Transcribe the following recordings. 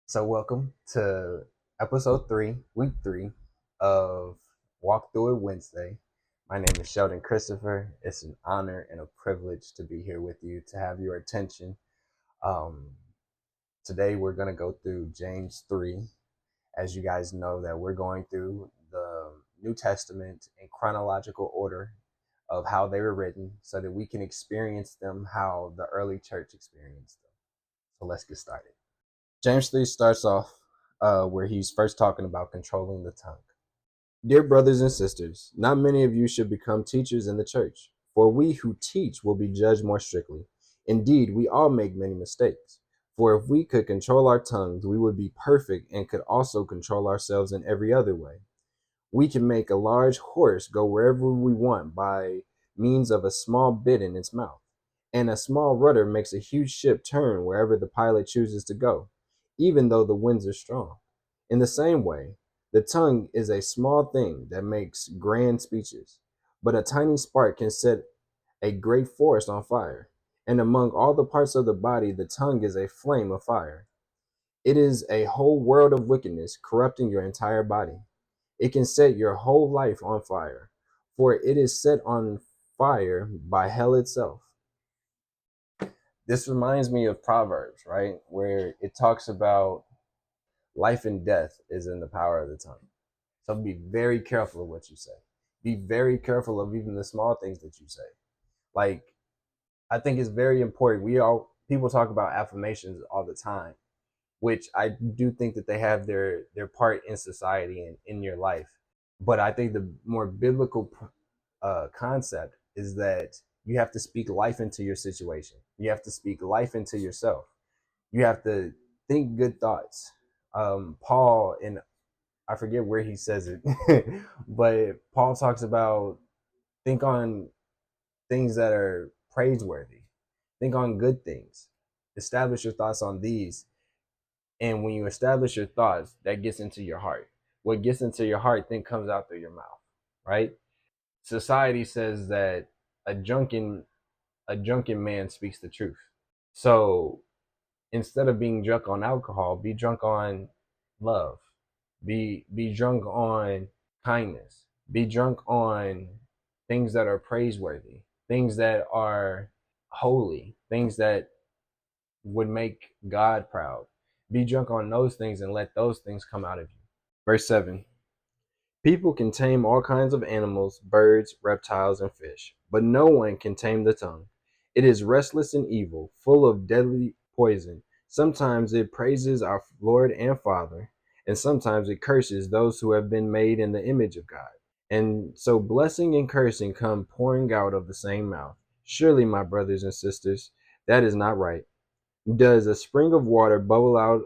So, welcome to episode 3, week 3 of Walk Through It Wednesday. My name is Sheldon Christopher. It's an honor and a privilege to be here with you, to have your attention. Um, Today, we're going to go through James 3. As you guys know, that we're going through the New Testament in chronological order of how they were written so that we can experience them how the early church experienced them. So, let's get started. James 3 starts off where he's first talking about controlling the tongue. Dear brothers and sisters, not many of you should become teachers in the church, for we who teach will be judged more strictly. Indeed, we all make many mistakes. For if we could control our tongues, we would be perfect and could also control ourselves in every other way. We can make a large horse go wherever we want by means of a small bit in its mouth, and a small rudder makes a huge ship turn wherever the pilot chooses to go, even though the winds are strong. In the same way, the tongue is a small thing that makes grand speeches, but a tiny spark can set a great forest on fire. And among all the parts of the body, the tongue is a flame of fire. It is a whole world of wickedness, corrupting your entire body. It can set your whole life on fire, for it is set on fire by hell itself. This reminds me of Proverbs, right? Where it talks about life and death is in the power of the tongue. So be very careful of what you say. Be very careful of even the small things that you say. Like, I think it's very important. People talk about affirmations all the time, which I do think that they have their part in society and in your life. But I think the more biblical concept is that you have to speak life into your situation. You have to speak life into yourself. You have to think good thoughts. Paul, and I forget where he says it, but Paul talks about think on things that are praiseworthy, think on good things, establish your thoughts on these. And when you establish your thoughts, that gets into your heart. What gets into your heart then comes out through your mouth, right? Society says that a drunken a drunken man speaks the truth. So instead of being drunk on alcohol, be drunk on love. Be drunk on kindness. Be drunk on things that are praiseworthy, things that are holy, things that would make God proud. Be drunk on those things and let those things come out of you. Verse 7. People can tame all kinds of animals, birds, reptiles, and fish, but no one can tame the tongue. It is restless and evil, full of deadly poison. Sometimes it praises our Lord and Father, and sometimes it curses those who have been made in the image of God. And so blessing and cursing come pouring out of the same mouth. Surely, my brothers and sisters, that is not right. Does a spring of water bubble out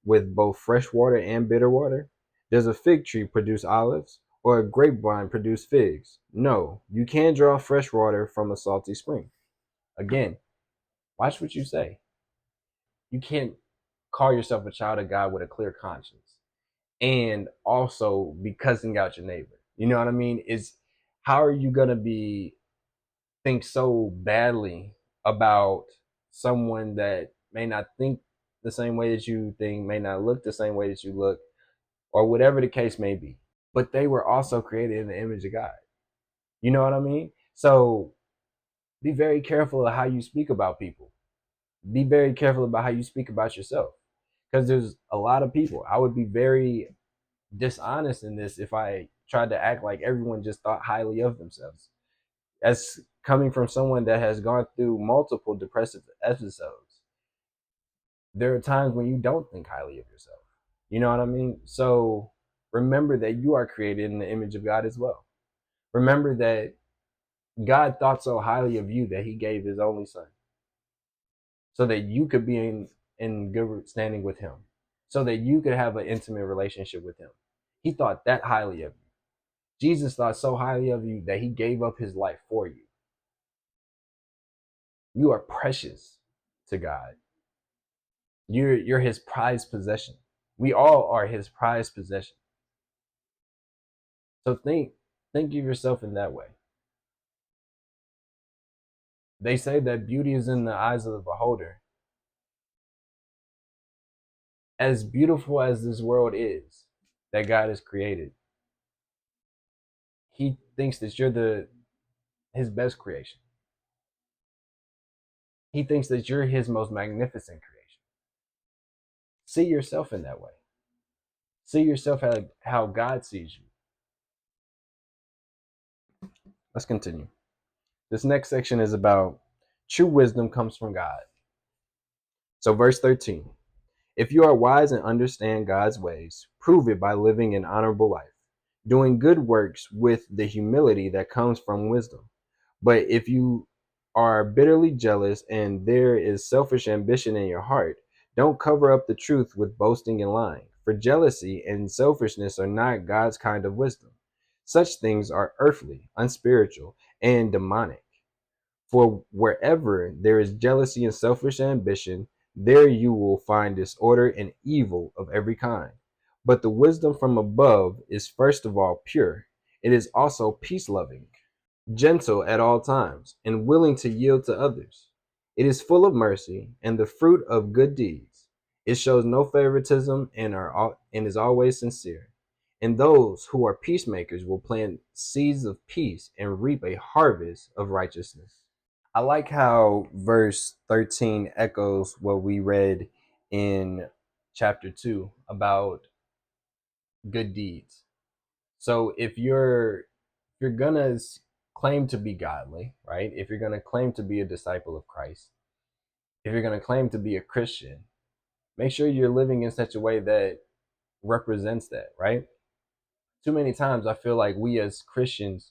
with both fresh water and bitter water? Does a fig tree produce olives, or a grapevine produce figs? No, you can't draw fresh water from a salty spring. Again, watch what you say. You can't call yourself a child of God with a clear conscience and also be cussing out your neighbor. You know what I mean? It's how are you gonna be think so badly about someone that may not think the same way that you think, may not look the same way that you look, or whatever the case may be. But they were also created in the image of God. You know what I mean? So be very careful of how you speak about people. Be very careful about how you speak about yourself. Because there's a lot of people. I would be very dishonest in this if I tried to act like everyone just thought highly of themselves. As coming from someone that has gone through multiple depressive episodes, there are times when you don't think highly of yourself. You know what I mean? So remember that you are created in the image of God as well. Remember that God thought so highly of you that he gave his only son so that you could be in good standing with him, so that you could have an intimate relationship with him. He thought that highly of you. Jesus thought so highly of you that he gave up his life for you. You are precious to God. You're his prized possession. We all are his prized possession. So think of yourself in that way. They say that beauty is in the eyes of the beholder. as beautiful as this world is that God has created, he thinks that you're the his best creation. He thinks that you're his most magnificent creation. See yourself in that way. See yourself how God sees you. Let's continue. This next section is about true wisdom comes from God. So, verse 13. If you are wise and understand God's ways, prove it by living an honorable life, doing good works with the humility that comes from wisdom. But if you are bitterly jealous and there is selfish ambition in your heart, don't cover up the truth with boasting and lying. For jealousy and selfishness are not God's kind of wisdom. Such things are earthly, unspiritual, and demonic. For wherever there is jealousy and selfish ambition, there you will find disorder and evil of every kind. But the wisdom from above is first of all pure. It is also peace loving, gentle at all times, and willing to yield to others. It is full of mercy and the fruit of good deeds. It shows no favoritism and is always sincere. And those who are peacemakers will plant seeds of peace and reap a harvest of righteousness. I like how verse 13 echoes what we read in chapter 2 about good deeds. So if you're gonna claim to be godly, right? If you're gonna claim to be a disciple of Christ, if you're gonna claim to be a Christian, make sure you're living in such a way that represents that, right? Too many times I feel like we as Christians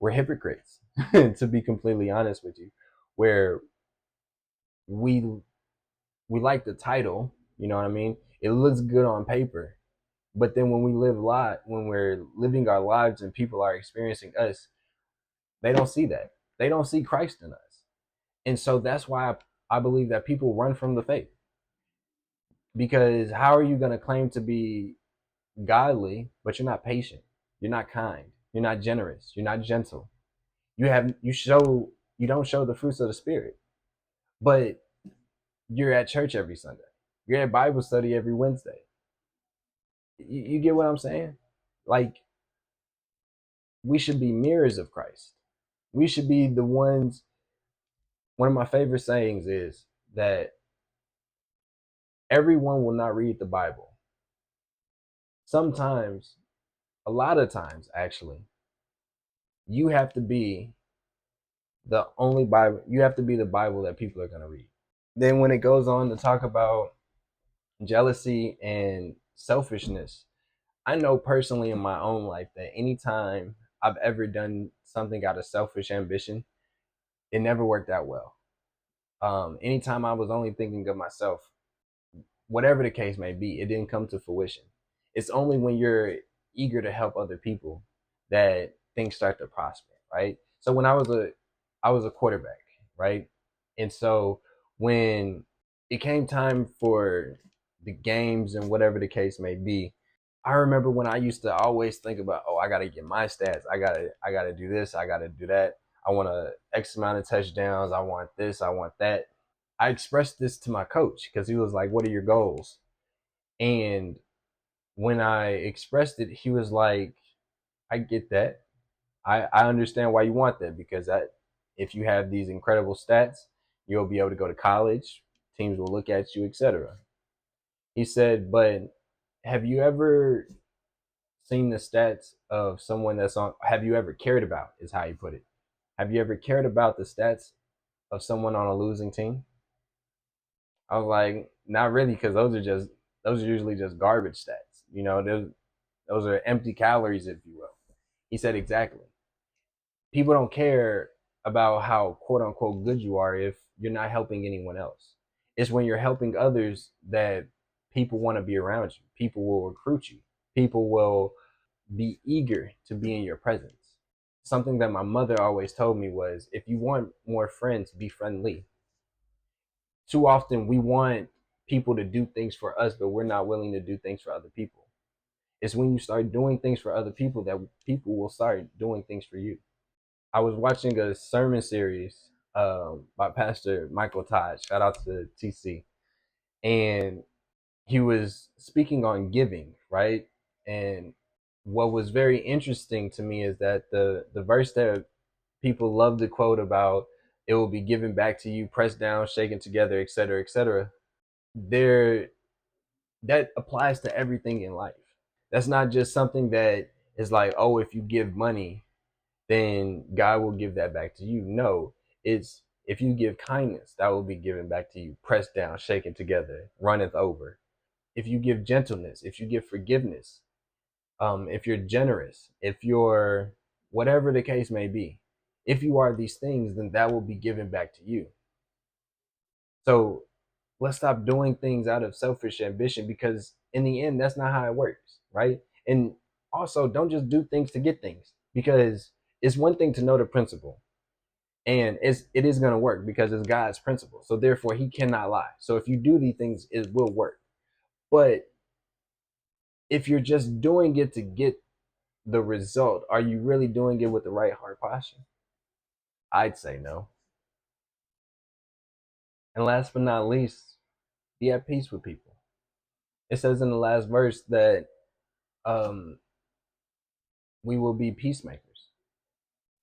we're hypocrites, to be completely honest with you, where we we like the title, you know what I mean? It looks good on paper, but then when we're living our lives and people are experiencing us, they don't see that. They don't see Christ in us. And so that's why I believe that people run from the faith. Because how are you going to claim to be godly, but you're not patient? You're not kind. You're not generous. You're not gentle. You don't show the fruits of the spirit, but you're at church every Sunday. You're at Bible study every Wednesday. You get what I'm saying? Like, we should be mirrors of Christ. We should be the ones. One of my favorite sayings is that everyone will not read the Bible. Sometimes, a lot of times actually, you have to be the only Bible, you have to be the Bible that people are going to read. Then when it goes on to talk about jealousy and selfishness, I know personally in my own life that anytime I've ever done something out of selfish ambition, it never worked out well. Anytime I was only thinking of myself, whatever the case may be, it didn't come to fruition. It's only when you're eager to help other people that things start to prosper, right? So when I was a quarterback, right? And so when it came time for the games and whatever the case may be, I remember when I used to always think about, oh, I gotta get my stats. I gotta do this, I gotta do that. I want a X amount of touchdowns, I want this, I want that. I expressed this to my coach because he was like, "What are your goals?" And when I expressed it, he was like, "I get that. I understand why you want that because if you have these incredible stats, you'll be able to go to college. Teams will look at you, etc." He said, "But have you ever seen the stats of someone that's on? Have you ever cared about?" Is how he put it. Have you ever cared about the stats of someone on a losing team? I was like, not really, because those are usually just garbage stats. You know, those are empty calories, if you will. He said exactly. People don't care about how quote unquote good you are if you're not helping anyone else. It's when you're helping others that people want to be around you. People will recruit you. People will be eager to be in your presence. Something that my mother always told me was if you want more friends, be friendly. Too often we want people to do things for us, but we're not willing to do things for other people. It's when you start doing things for other people that people will start doing things for you. I was watching a sermon series by Pastor Michael Todd. Shout out to TC. And he was speaking on giving, right? And what was very interesting to me is that the verse that people love to quote about, it will be given back to you, pressed down, shaken together, etc., etc. There, that applies to everything in life. That's not just something that is like, oh, if you give money, then God will give that back to you. No, it's if you give kindness, that will be given back to you, pressed down, shaken together, runneth over. If you give gentleness, if you give forgiveness, if you're generous, if you're whatever the case may be, if you are these things, then that will be given back to you. So let's stop doing things out of selfish ambition, because in the end, that's not how it works, right? And also, don't just do things to get things, because it's one thing to know the principle, and it is going to work because it's God's principle. So therefore, He cannot lie. So if you do these things, it will work. But if you're just doing it to get the result, are you really doing it with the right heart posture? I'd say no. And last but not least, be at peace with people. It says in the last verse that um, we will be peacemakers.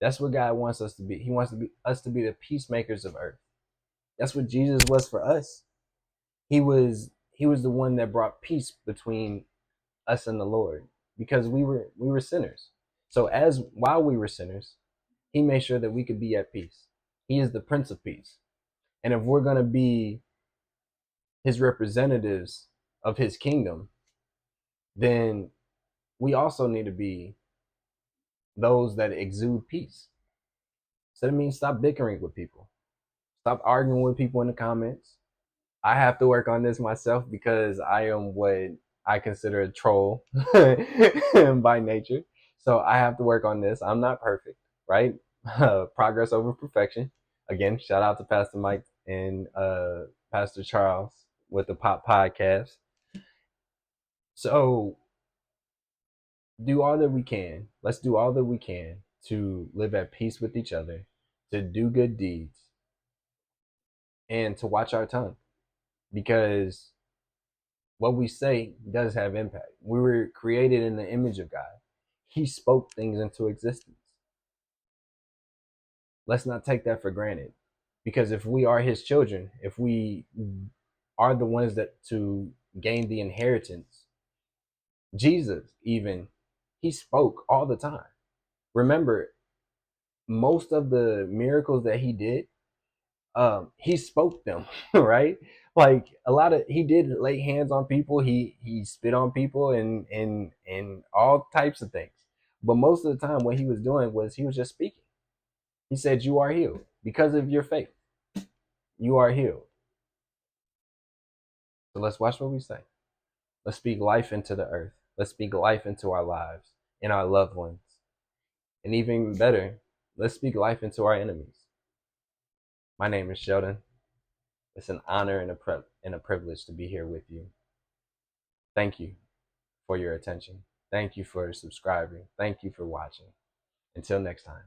That's what God wants us to be. He wants to be us to be the peacemakers of earth. That's what Jesus was for us. He was the one that brought peace between us and the Lord, because we were sinners. So as while we were sinners, He made sure that we could be at peace. He is the Prince of Peace. And if we're going to be His representatives of His kingdom, then we also need to be those that exude peace. So that means stop bickering with people. Stop arguing with people in the comments. I have to work on this myself because I am what I consider a troll by nature. So I have to work on this. I'm not perfect, right? Progress over perfection. Again, shout out to Pastor Mike and Pastor Charles with the Pop Podcast. So do all that we can. Let's do all that we can to live at peace with each other, to do good deeds, and to watch our tongue, because what we say does have impact. We were created in the image of God. He spoke things into existence. Let's not take that for granted, because if we are His children, if we are the ones that to gain the inheritance, Jesus even, He spoke all the time. Remember, most of the miracles that He did, He spoke them, right? Like a lot of, He did lay hands on people, he spit on people, and all types of things. But most of the time, what He was doing was He was just speaking. He said, "You are healed because of your faith. You are healed." So let's watch what we say. Let's speak life into the earth. Let's speak life into our lives and our loved ones. And even better, let's speak life into our enemies. My name is Sheldon. It's an honor and a privilege to be here with you. Thank you for your attention. Thank you for subscribing. Thank you for watching. Until next time.